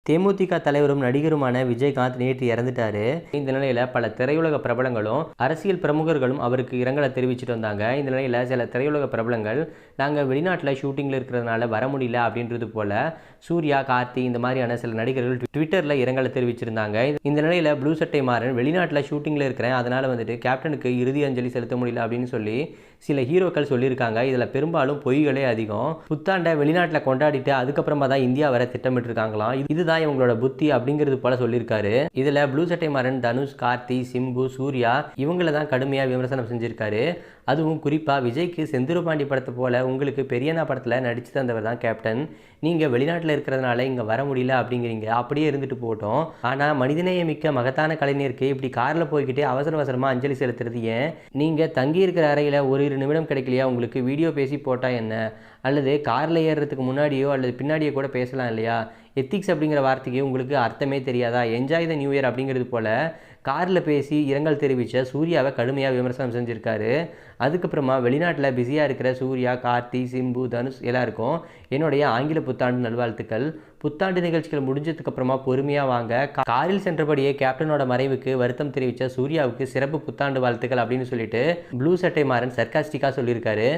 தேமுதிக தலைவரும் நடிகருமான விஜயகாந்த் நேற்று இறந்துட்டாரு. இந்த நிலையில பல திரையுலக பிரபலங்களும் அரசியல் பிரமுகர்களும் அவருக்கு இரங்கலை தெரிவிச்சிட்டு வந்தாங்க. இந்த நிலையில சில திரையுலக பிரபலங்கள் நாங்கள் வெளிநாட்டில் ஷூட்டிங்கில் இருக்கிறதுனால வர முடியல அப்படின்றது போல சூர்யா, கார்த்தி இந்த மாதிரியான சில நடிகர்கள் ட்விட்டரில் இரங்கலை தெரிவிச்சிருந்தாங்க. இந்த நிலையில ப்ளூ சட்டை மாறன் வெளிநாட்டில் ஷூட்டிங்கில் இருக்கிறேன், அதனால வந்துட்டு கேப்டனுக்கு இறுதி அஞ்சலி செலுத்த முடியல அப்படின்னு சொல்லி சில ஹீரோக்கள் சொல்லியிருக்காங்க. இதில் பெரும்பாலும் பொய்களே அதிகம். புத்தாண்டை வெளிநாட்டில் கொண்டாடிட்டு அதுக்கப்புறமா தான் இந்தியா வர திட்டமிட்டு இருக்காங்களாம். இதுதான் இவங்களோட புத்தி அப்படிங்கிறது போல சொல்லியிருக்காரு. இதில் ப்ளூ சட்டை மாறன் தனுஷ், கார்த்தி, சிம்பு, சூர்யா இவங்கள தான் கடுமையாக விமர்சனம் செஞ்சிருக்காரு. அதுவும் குறிப்பாக விஜய்க்கு செந்தூரபாண்டி படத்தை போல உங்களுக்கு பெரியண்ணா படத்தில் நடித்து தந்தவர் தான் கேப்டன். நீங்கள் வெளிநாட்டில் இருக்கிறதுனால இங்கே வர முடியல அப்படிங்கிறீங்க. அப்படியே இருந்துட்டு போட்டோம். ஆனால் மனிதநேயமிக்க மகத்தான கலைஞருக்கு இப்படி காரில் போய்கிட்டே அவசர அவசரமாக அஞ்சலி செலுத்துறது ஏன்? நீங்கள் தங்கி இருக்கிற அறையில் ஒரு 2 நிமிடம் கிடைக்கலையா உங்களுக்கு? வீடியோ பேசி போட்டால் என்ன? அல்லது காரில் ஏறுறதுக்கு முன்னாடியோ அல்லது பின்னாடியோ கூட பேசலாம் இல்லையா? எத்திக்ஸ் அப்படிங்கிற வார்த்தைக்கு உங்களுக்கு அர்த்தமே தெரியாதா? என்ஜாய் த நியூ இயர் அப்படிங்கிறது போல் காரில் பேசி இரங்கல் தெரிவித்த சூர்யாவை கடுமையாக விமர்சனம் செஞ்சுருக்காரு. அதுக்கப்புறமா வெளிநாட்டில் பிஸியாக இருக்கிற சூர்யா, கார்த்தி, சிம்பு, தனுஷ் எல்லாருக்கும் என்னுடைய ஆங்கில புத்தாண்டு நல்வாழ்த்துக்கள். புத்தாண்டு நிகழ்ச்சிகள் முடிஞ்சதுக்கப்புறமா பொறுமையாக வாங்க. காரில் சென்றபடியே கேப்டனோட மறைவுக்கு வருத்தம் தெரிவித்த சூர்யாவுக்கு சிறப்பு புத்தாண்டு வாழ்த்துக்கள் அப்படின்னு சொல்லிட்டு ப்ளூ சட்டை மாறன் சர்க்காஸ்டிக்காக சொல்லியிருக்காரு.